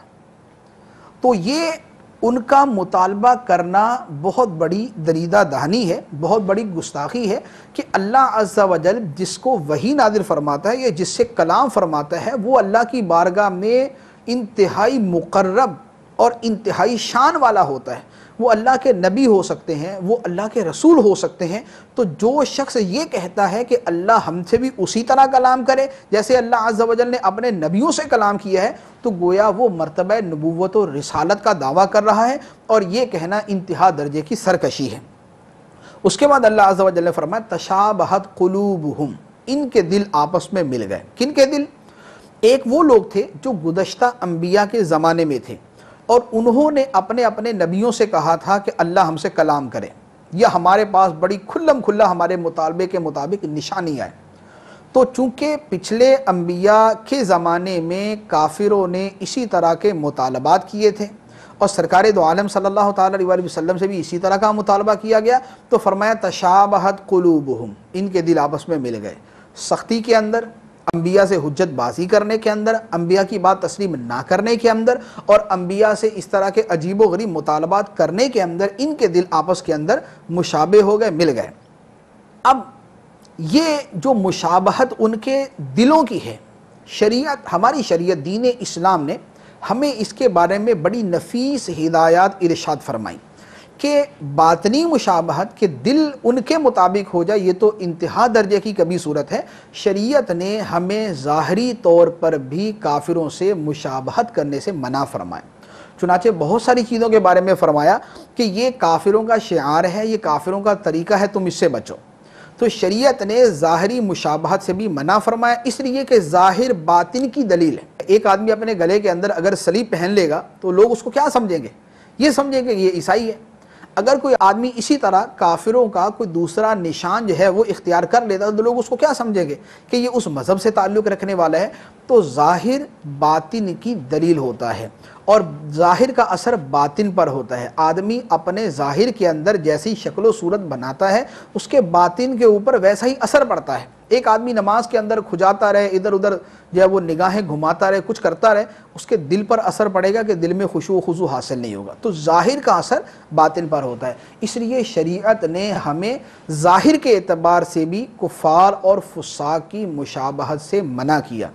تو یہ ان کا مطالبہ کرنا بہت بڑی دریدہ دہانی ہے، بہت بڑی گستاخی ہے کہ اللہ عز و جل جس کو وحی نازل فرماتا ہے یا جس سے کلام فرماتا ہے وہ اللہ کی بارگاہ میں انتہائی مقرب اور انتہائی شان والا ہوتا ہے۔ وہ اللہ کے نبی ہو سکتے ہیں، وہ اللہ کے رسول ہو سکتے ہیں۔ تو جو شخص یہ کہتا ہے کہ اللہ ہم سے بھی اسی طرح کلام کرے جیسے اللہ عز و جل نے اپنے نبیوں سے کلام کیا ہے، تو گویا وہ مرتبہ نبوت و رسالت کا دعویٰ کر رہا ہے، اور یہ کہنا انتہا درجے کی سرکشی ہے۔ اس کے بعد اللہ عز و جل نے فرمایا تشابہت قلوبہم، ان کے دل آپس میں مل گئے۔ کن کے دل؟ ایک وہ لوگ تھے جو گزشتہ انبیاء کے زمانے میں تھے، اور انہوں نے اپنے اپنے نبیوں سے کہا تھا کہ اللہ ہم سے کلام کرے، یا ہمارے پاس بڑی کھلم کھلا ہمارے مطالبے کے مطابق نشانی آئے۔ تو چونکہ پچھلے انبیاء کے زمانے میں کافروں نے اسی طرح کے مطالبات کیے تھے، اور سرکار دو عالم صلی اللہ تعالیٰ علیہ وسلم سے بھی اسی طرح کا مطالبہ کیا گیا، تو فرمایا تشابہت قلوبہم، ان کے دل آپس میں مل گئے۔ سختی کے اندر، انبیاء سے حجت بازی کرنے کے اندر، انبیاء کی بات تسلیم نہ کرنے کے اندر، اور انبیاء سے اس طرح کے عجیب و غریب مطالبات کرنے کے اندر، ان کے دل آپس کے اندر مشابہ ہو گئے، مل گئے۔ اب یہ جو مشابہت ان کے دلوں کی ہے، شریعت، ہماری شریعت دین اسلام نے ہمیں اس کے بارے میں بڑی نفیس ہدایات ارشاد فرمائی کہ باطنی مشابہت کے دل ان کے مطابق ہو جائے، یہ تو انتہا درجے کی کبھی صورت ہے۔ شریعت نے ہمیں ظاہری طور پر بھی کافروں سے مشابہت کرنے سے منع فرمایا۔ چنانچہ بہت ساری چیزوں کے بارے میں فرمایا کہ یہ کافروں کا شعار ہے، یہ کافروں کا طریقہ ہے، تم اس سے بچو۔ تو شریعت نے ظاہری مشابہت سے بھی منع فرمایا، اس لیے کہ ظاہر باطن کی دلیل ہے۔ ایک آدمی اپنے گلے کے اندر اگر صلیب پہن لے گا تو لوگ اس کو کیا سمجھیں گے؟ یہ سمجھیں گے کہ یہ عیسائی ہے۔ اگر کوئی آدمی اسی طرح کافروں کا کوئی دوسرا نشان جو ہے وہ اختیار کر لیتا تو لوگ اس کو کیا سمجھیں گے؟ کہ یہ اس مذہب سے تعلق رکھنے والا ہے۔ تو ظاہر باطن کی دلیل ہوتا ہے، اور ظاہر کا اثر باطن پر ہوتا ہے۔ آدمی اپنے ظاہر کے اندر جیسی شکل و صورت بناتا ہے، اس کے باطن کے اوپر ویسا ہی اثر پڑتا ہے۔ ایک آدمی نماز کے اندر کھجاتا رہے، ادھر ادھر جو ہے وہ نگاہیں گھماتا رہے، کچھ کرتا رہے، اس کے دل پر اثر پڑے گا کہ دل میں خشوع و خضوع حاصل نہیں ہوگا۔ تو ظاہر کا اثر باطن پر ہوتا ہے، اس لیے شریعت نے ہمیں ظاہر کے اعتبار سے بھی کفار اور فساق کی مشابہت سے منع کیا۔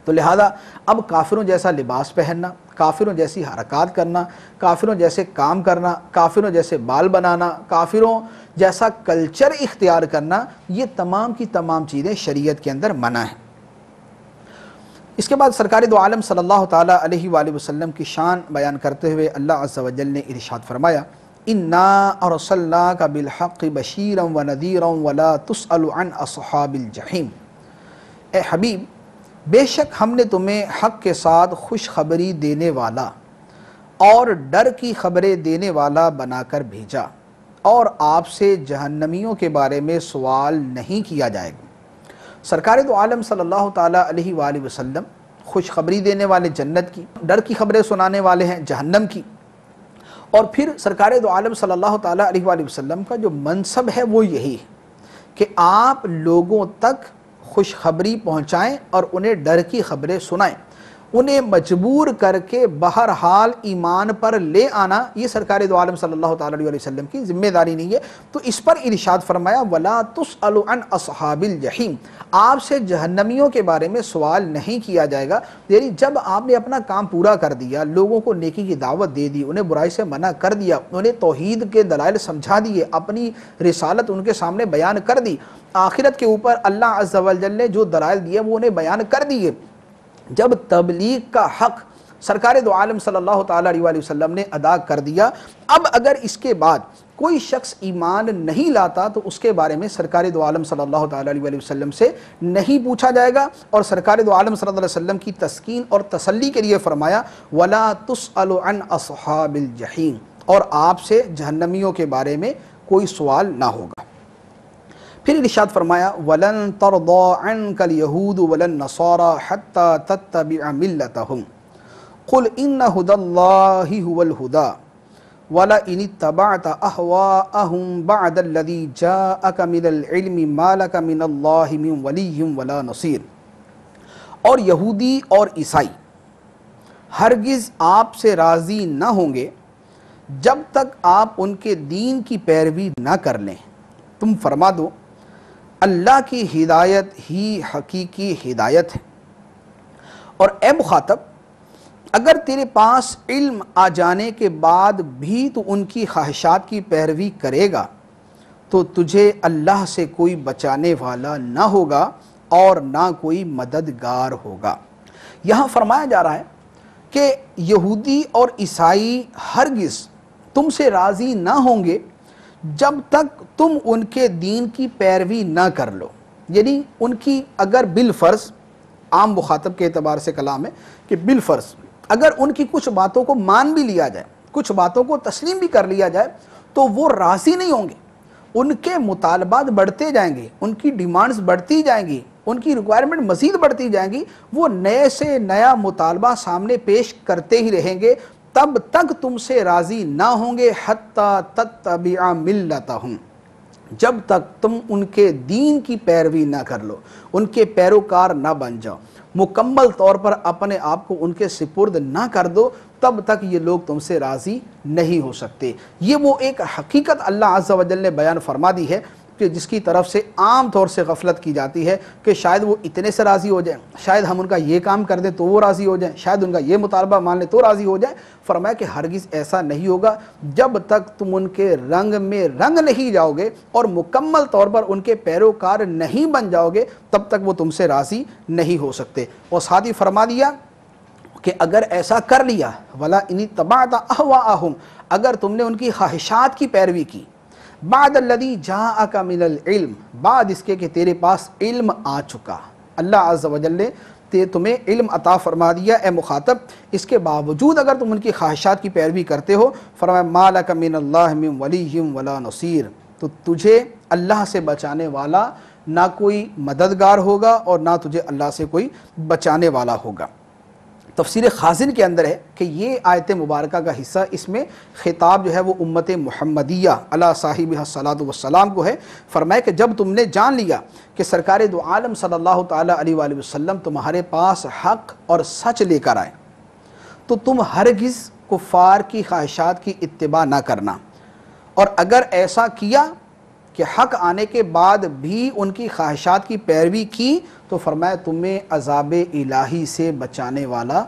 تو لہذا اب کافروں جیسا لباس پہننا، کافروں جیسی حرکات کرنا، کافروں جیسے کام کرنا، کافروں جیسے بال بنانا، کافروں جیسا کلچر اختیار کرنا، یہ تمام کی تمام چیزیں شریعت کے اندر منع ہیں۔ اس کے بعد سرکار دو عالم صلی اللہ تعالیٰ علیہ وآلہ وسلم کی شان بیان کرتے ہوئے اللہ عز و جل نے ارشاد فرمایا اِنَّا أَرْسَلْنَاكَ بِالْحَقِّ بَشِيرًا وَنَذِيرًا وَلَا تُسْأَلُ عَنْ أَصْحَابِ الْجَحِيمِ۔ اے حبیب، بے شک ہم نے تمہیں حق کے ساتھ خوشخبری دینے والا اور ڈر کی خبریں دینے والا بنا کر بھیجا، اور آپ سے جہنمیوں کے بارے میں سوال نہیں کیا جائے گا۔ سرکار دو عالم صلی اللہ تعالیٰ علیہ وآلہ وسلم خوشخبری دینے والے جنت کی، ڈر کی خبریں سنانے والے ہیں جہنم کی، اور پھر سرکار دو عالم صلی اللہ تعالیٰ علیہ وآلہ وسلم کا جو منصب ہے وہ یہی ہے کہ آپ لوگوں تک خوشخبری پہنچائیں اور انہیں ڈر کی خبریں سنائیں، انہیں مجبور کر کے بہرحال ایمان پر لے آنا یہ سرکار دو عالم صلی اللہ تعالیٰ علیہ وسلم کی ذمہ داری نہیں ہے۔ تو اس پر ارشاد فرمایا وَلَا تُسْأَلُ عَنْ أَصْحَابِ الْجَحِيمِ، آپ سے جہنمیوں کے بارے میں سوال نہیں کیا جائے گا۔ یعنی جب آپ نے اپنا کام پورا کر دیا، لوگوں کو نیکی کی دعوت دے دی، انہیں برائی سے منع کر دیا، انہیں توحید کے دلائل سمجھا دیے، اپنی رسالت ان کے سامنے بیان کر دی، آخرت کے اوپر اللہ عز و جل نے جو دلائل دیے وہ انہیں بیان کر دیے، جب تبلیغ کا حق سرکار دو عالم صلی اللہ تعالیٰ علیہ وآلہ وسلم نے ادا کر دیا، اب اگر اس کے بعد کوئی شخص ایمان نہیں لاتا تو اس کے بارے میں سرکار دو عالم صلی اللہ تعالیٰ علیہ وآلہ وسلم سے نہیں پوچھا جائے گا۔ اور سرکار دو عالم صلی اللہ علیہ وسلم کی تسکین اور تسلی کے لیے فرمایا وَلَا تُسْأَلُ عَنْ أَصْحَابِ الْجَحِيمِ، اور آپ سے جہنمیوں کے بارے میں کوئی سوال نہ ہوگا۔ پھر ارشاد فرمایا وَلَن تَرْضَىٰ عَنْكَ الْيَهُودُ وَلَا النَّصَارَىٰ حَتَّىٰ تَتَّبِعَ مِلَّتَهُمْ قُلْ إِنَّ هُدَى اللَّهِ هُوَ الْهُدَىٰ وَلَئِنِ اتَّبَعْتَ أَهْوَاءَهُمْ بَعْدَ الَّذِي جَاءَكَ مِنَ الْعِلْمِ مَا لَكَ مِنَ اللَّهِ مِنْ وَلِيٍّ وَلَا نَصِيرٍ۔ اور یہودی اور عیسائی ہرگز آپ سے راضی نہ ہوں گے جب تک آپ ان کے دین کی پیروی نہ کر لیں۔ تم فرما دو اللہ کی ہدایت ہی حقیقی ہدایت ہے، اور اے مخاطب اگر تیرے پاس علم آ جانے کے بعد بھی تو ان کی خواہشات کی پیروی کرے گا تو تجھے اللہ سے کوئی بچانے والا نہ ہوگا اور نہ کوئی مددگار ہوگا۔ یہاں فرمایا جا رہا ہے کہ یہودی اور عیسائی ہرگز تم سے راضی نہ ہوں گے جب تک تم ان کے دین کی پیروی نہ کر لو، یعنی ان کی اگر بالفرض، عام مخاطب کے اعتبار سے کلام ہے کہ بالفرض اگر ان کی کچھ باتوں کو مان بھی لیا جائے، کچھ باتوں کو تسلیم بھی کر لیا جائے تو وہ راضی نہیں ہوں گے، ان کے مطالبات بڑھتے جائیں گے، ان کی ڈیمانڈز بڑھتی جائیں گی، ان کی ریکوائرمنٹ مزید بڑھتی جائیں گی، وہ نئے سے نیا مطالبہ سامنے پیش کرتے ہی رہیں گے، تب تک تم سے راضی نہ ہوں گے حتی تتبع ملتہم، جب تک تم ان کے دین کی پیروی نہ کر لو، ان کے پیروکار نہ بن جاؤ، مکمل طور پر اپنے آپ کو ان کے سپرد نہ کر دو، تب تک یہ لوگ تم سے راضی نہیں ہو سکتے۔ یہ وہ ایک حقیقت اللہ عز و جل نے بیان فرما دی ہے کہ جس کی طرف سے عام طور سے غفلت کی جاتی ہے کہ شاید وہ اتنے سے راضی ہو جائیں، شاید ہم ان کا یہ کام کر دیں تو وہ راضی ہو جائیں، شاید ان کا یہ مطالبہ مان لیں تو راضی ہو جائیں۔ فرمایا کہ ہرگز ایسا نہیں ہوگا، جب تک تم ان کے رنگ میں رنگ نہیں جاؤ گے اور مکمل طور پر ان کے پیروکار نہیں بن جاؤ گے تب تک وہ تم سے راضی نہیں ہو سکتے۔ اور ساتھ ہی فرما دیا کہ اگر ایسا کر لیا وَلَئِنِ اتَّبَعْتَ أَهْوَاءَهُمْ، اگر تم نے ان کی خواہشات کی پیروی کی، بعد الذی جاءک من العلم، بعد اس کے کہ تیرے پاس علم آ چکا، اللہ عز و جل نے تمہیں علم عطا فرما دیا اے مخاطب، اس کے باوجود اگر تم ان کی خواہشات کی پیروی کرتے ہو، فرمایا ما لک من اللہ من ولی ولا نصیر، تو تجھے اللہ سے بچانے والا نہ کوئی مددگار ہوگا اور نہ تجھے اللہ سے کوئی بچانے والا ہوگا۔ تفسیر خازن کے اندر ہے کہ یہ آیت مبارکہ کا حصہ، اس میں خطاب جو ہے وہ امت محمدیہ علی صاحبہ الصلاۃ والسلام کو ہے۔ فرمایا کہ جب تم نے جان لیا کہ سرکار دو عالم صلی اللہ تعالیٰ علیہ وآلہ وسلم تمہارے پاس حق اور سچ لے کر آئے تو تم ہرگز کفار کی خواہشات کی اتباع نہ کرنا، اور اگر ایسا کیا کہ حق آنے کے بعد بھی ان کی خواہشات کی پیروی کی تو فرمایا تمہیں عذاب الہی سے بچانے والا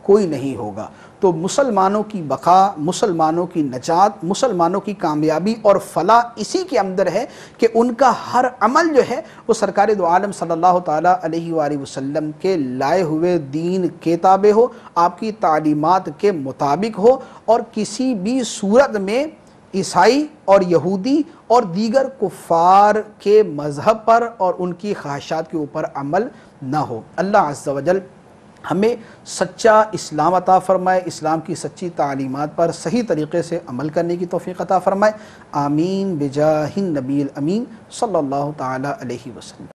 کوئی نہیں ہوگا۔ تو مسلمانوں کی بقا، مسلمانوں کی نجات، مسلمانوں کی کامیابی اور فلاح اسی کے اندر ہے کہ ان کا ہر عمل جو ہے وہ سرکار دو عالم صلی اللہ تعالیٰ علیہ وآلہ وسلم کے لائے ہوئے دین کے تابع ہو، آپ کی تعلیمات کے مطابق ہو، اور کسی بھی صورت میں عیسائی اور یہودی اور دیگر کفار کے مذہب پر اور ان کی خواہشات کے اوپر عمل نہ ہو۔ اللہ عز و جل ہمیں سچا اسلام عطا فرمائے، اسلام کی سچی تعلیمات پر صحیح طریقے سے عمل کرنے کی توفیق عطا فرمائے۔ آمین بجاہ النبی الامین صلی اللہ تعالیٰ علیہ وسلم۔